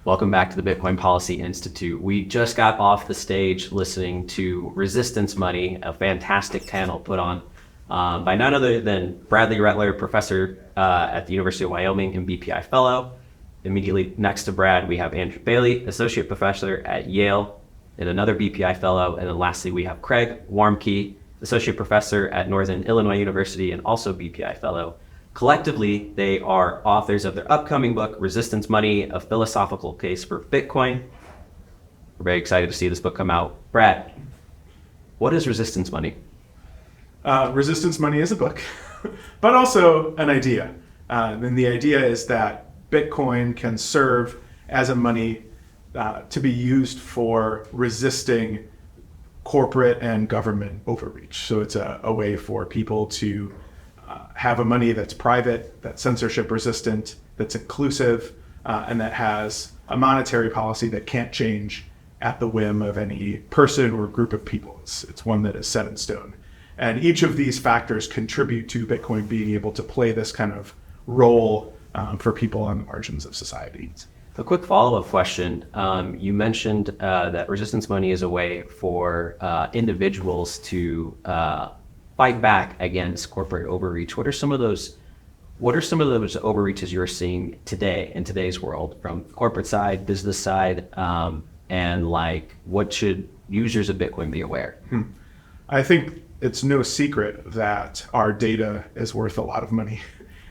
Welcome back to the Bitcoin Policy Institute. We just got off the stage listening to Resistance Money, a fantastic panel put on by none other than Bradley Rettler, professor at the University of Wyoming and BPI fellow. Immediately next to Brad, we have Andrew Bailey, associate professor at Yale and another BPI fellow. And then lastly, we have Craig Warmke, associate professor at Northern Illinois University and also BPI fellow. Collectively, they are authors of their upcoming book, Resistance Money, A Philosophical Case for Bitcoin. We're very excited to see this book come out. Brad, what is Resistance Money? Resistance Money is a book, but also an idea. And the idea is that Bitcoin can serve as a money to be used for resisting corporate and government overreach. So it's a way for people to have a money that's private, that's censorship resistant, that's inclusive, and that has a monetary policy that can't change at the whim of any person or group of people. It's one that is set in stone. And each of these factors contribute to Bitcoin being able to play this kind of role for people on the margins of society. A quick follow-up question. You mentioned that resistance money is a way for individuals to fight back against corporate overreach. What are some of those overreaches you're seeing today in today's world from corporate side, business side, and like what should users of Bitcoin be aware? I think it's no secret that our data is worth a lot of money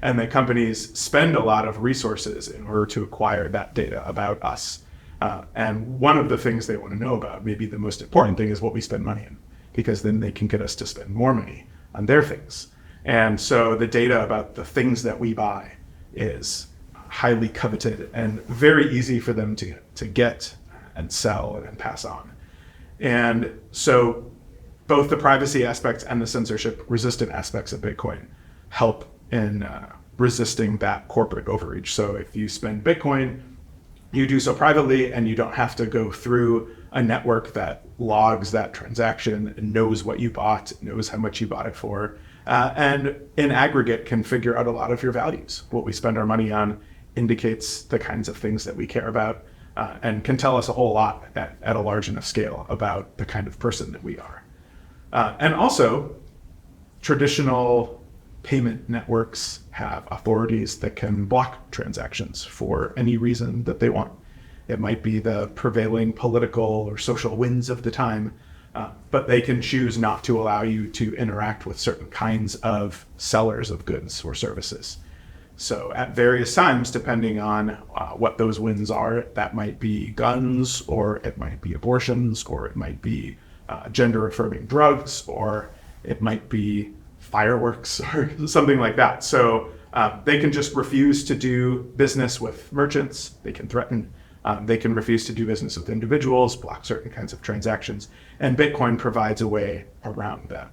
and that companies spend a lot of resources in order to acquire that data about us. And one of the things they want to know about, maybe the most important thing, is what we spend money in, because then they can get us to spend more money on their things. And so the data about the things that we buy is highly coveted and very easy for them to get and sell and pass on. And so both the privacy aspects and the censorship resistant aspects of Bitcoin help in resisting that corporate overreach. So if you spend Bitcoin, you do so privately and you don't have to go through a network that logs that transaction and knows what you bought, knows how much you bought it for, and in aggregate can figure out a lot of your values. What we spend our money on indicates the kinds of things that we care about and can tell us a whole lot at a large enough scale about the kind of person that we are. And also, traditional payment networks have authorities that can block transactions for any reason that they want. It might be the prevailing political or social winds of the time, but they can choose not to allow you to interact with certain kinds of sellers of goods or services. So at various times, depending on what those winds are, that might be guns, or it might be abortions, or it might be gender-affirming drugs, or it might be fireworks or something like that. So they can just refuse to do business with merchants. They can threaten. They can refuse to do business with individuals, block certain kinds of transactions, and Bitcoin provides a way around that.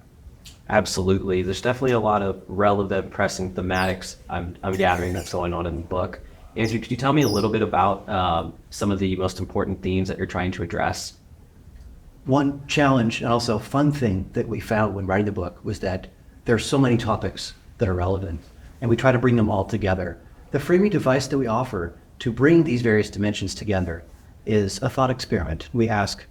Absolutely. There's definitely a lot of relevant pressing thematics I'm gathering that's going on in the book. Andrew, could you tell me a little bit about some of the most important themes that you're trying to address? One challenge and also fun thing that we found when writing the book was that there are so many topics that are relevant, and we try to bring them all together. The framing device that we offer to bring these various dimensions together is a thought experiment. We ask,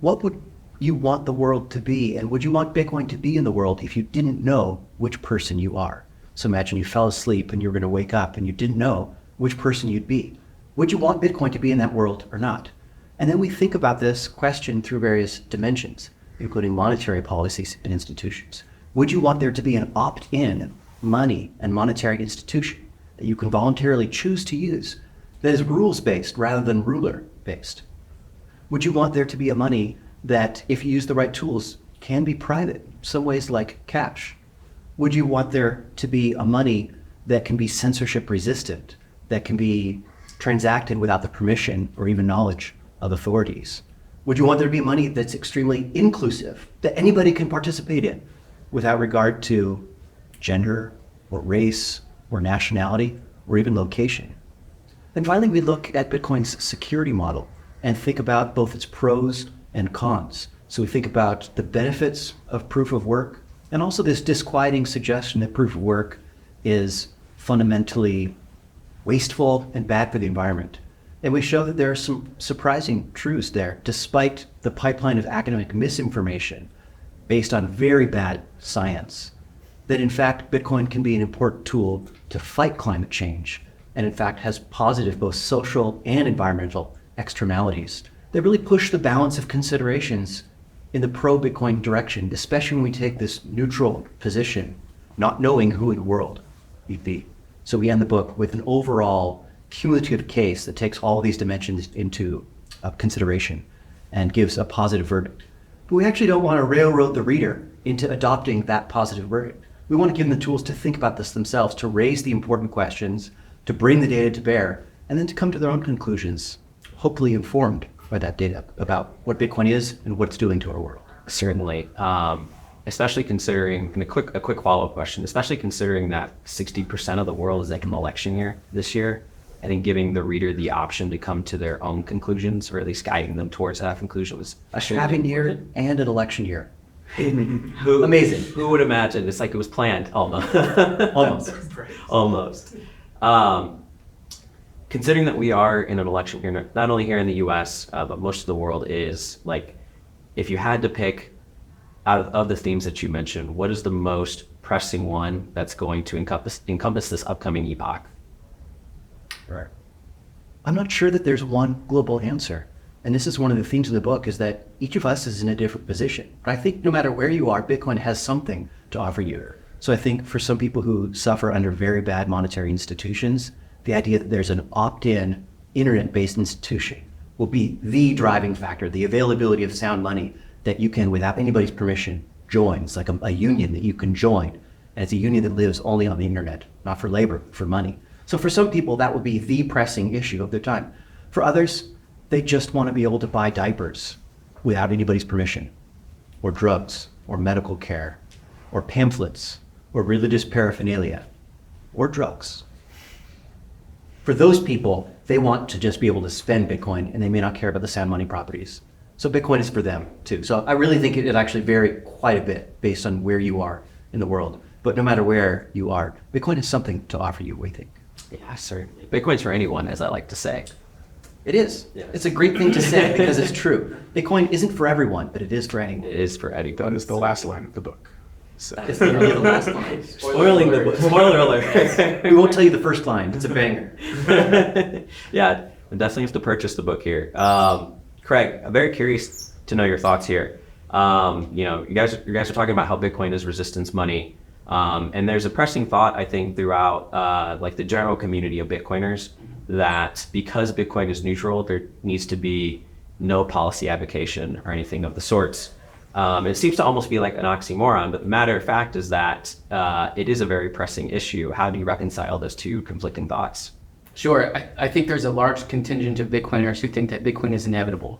what would you want the world to be? And would you want Bitcoin to be in the world if you didn't know which person you are? So imagine you fell asleep and you were going to wake up and you didn't know which person you'd be. Would you want Bitcoin to be in that world or not? And then we think about this question through various dimensions, including monetary policies and institutions. Would you want there to be an opt-in money and monetary institution that you can voluntarily choose to use that is rules-based rather than ruler-based? Would you want there to be a money that, if you use the right tools, can be private, some ways like cash? Would you want there to be a money that can be censorship-resistant, that can be transacted without the permission or even knowledge of authorities? Would you want there to be money that's extremely inclusive, that anybody can participate in without regard to gender or race or nationality or even location? And finally, we look at Bitcoin's security model and think about both its pros and cons. So we think about the benefits of proof of work and also this disquieting suggestion that proof of work is fundamentally wasteful and bad for the environment. And we show that there are some surprising truths there, despite the pipeline of academic misinformation based on very bad science, that in fact, Bitcoin can be an important tool to fight climate change, and in fact has positive both social and environmental externalities. They really push the balance of considerations in the pro-Bitcoin direction, especially when we take this neutral position, not knowing who in the world we'd be. So we end the book with an overall cumulative case that takes all these dimensions into consideration and gives a positive verdict. But we actually don't want to railroad the reader into adopting that positive verdict. We want to give them the tools to think about this themselves, to raise the important questions, to bring the data to bear, and then to come to their own conclusions, hopefully informed by that data about what Bitcoin is and what it's doing to our world. Certainly. Especially considering, and a quick follow-up question, especially considering that 60% of the world is like an election year this year. I think giving the reader the option to come to their own conclusions, or at least guiding them towards that conclusion, was A halving year and an election year. Amazing. Who would imagine? It's like it was planned, almost. Almost. Considering that we are in an election year, not only here in the U.S., but most of the world is, like, if you had to pick out of the themes that you mentioned, what is the most pressing one that's going to encompass this upcoming epoch? Right. I'm not sure that there's one global answer. And this is one of the themes of the book, is that each of us is in a different position. But I think no matter where you are, Bitcoin has something to offer you. So I think for some people who suffer under very bad monetary institutions, the idea that there's an opt-in, internet-based institution will be the driving factor, the availability of sound money that you can, without anybody's permission, join. It's like a union that you can join. And it's a union that lives only on the internet, not for labor, for money. So for some people, that would be the pressing issue of their time. For others, they just want to be able to buy diapers without anybody's permission, or drugs, or medical care, or pamphlets, or religious paraphernalia, or drugs. For those people, they want to just be able to spend Bitcoin, and they may not care about the sound money properties. So Bitcoin is for them too. So I really think it actually vary quite a bit based on where you are in the world. But no matter where you are, Bitcoin has something to offer you, we think. Yeah, certainly. Bitcoin's for anyone, as I like to say. It is. Yeah. It's a great thing to say because it's true. Bitcoin isn't for everyone, but it is for anyone. It is for anyone. That is the last line of the book. So. It's literally the last line. Spoiling the book. Spoiler alert. We won't tell you the first line. It's a banger. Yeah, I definitely have to purchase the book here. Craig, I'm very curious to know your thoughts here. You guys are talking about how Bitcoin is resistance money. And there's a pressing thought, I think, throughout like the general community of Bitcoiners, that because Bitcoin is neutral, there needs to be no policy advocation or anything of the sorts. It seems to almost be like an oxymoron, but the matter of fact is that it is a very pressing issue. How do you reconcile those two conflicting thoughts? Sure. I think there's a large contingent of Bitcoiners who think that Bitcoin is inevitable.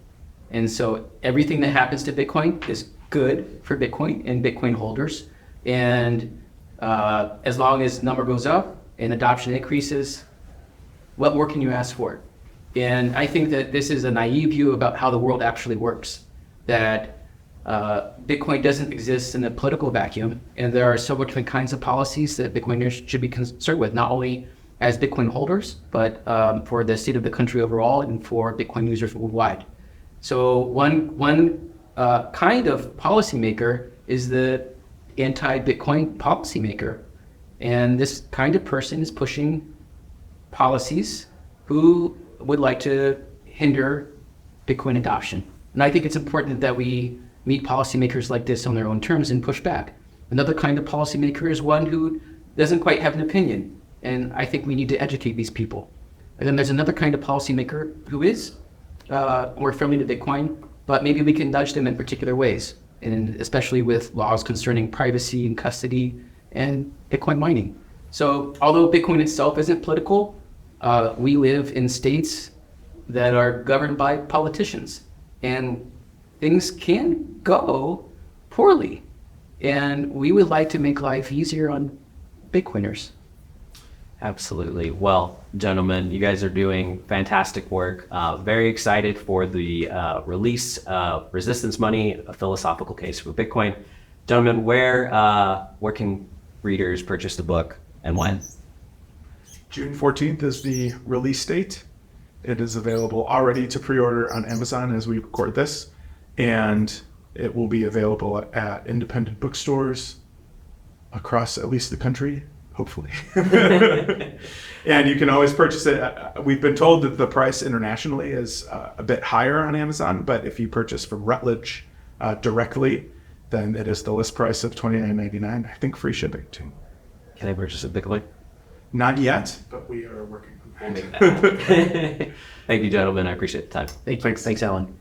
And so everything that happens to Bitcoin is good for Bitcoin and Bitcoin holders. And as long as number goes up and adoption increases, what more can you ask for? And I think that this is a naive view about how the world actually works, that Bitcoin doesn't exist in a political vacuum, and there are several different kinds of policies that Bitcoiners should be concerned with, not only as Bitcoin holders, but for the state of the country overall and for Bitcoin users worldwide. So one kind of policymaker is the anti-Bitcoin policymaker. And this kind of person is pushing policies who would like to hinder Bitcoin adoption. And I think it's important that we meet policymakers like this on their own terms and push back. Another kind of policymaker is one who doesn't quite have an opinion. And I think we need to educate these people. And then there's another kind of policymaker who is more friendly to Bitcoin, but maybe we can nudge them in particular ways, and especially with laws concerning privacy and custody and Bitcoin mining. So although Bitcoin itself isn't political, we live in states that are governed by politicians, and things can go poorly. And we would like to make life easier on Bitcoiners. Absolutely. Well, gentlemen, you guys are doing fantastic work. Very excited for the release of Resistance Money, a philosophical case for Bitcoin. Gentlemen, where can readers purchase the book and when? June 14th is the release date. It is available already to pre-order on Amazon as we record this, and it will be available at independent bookstores across at least the country, hopefully. And you can always purchase it. We've been told that the price internationally is a bit higher on Amazon, but if you purchase from Routledge directly, then it is the list price of $29.99. I think free shipping too. Can I purchase a Bitcoin? Not yet, but we are working on that. Thank you, gentlemen. I appreciate the time. Thank you. Thanks, Alan.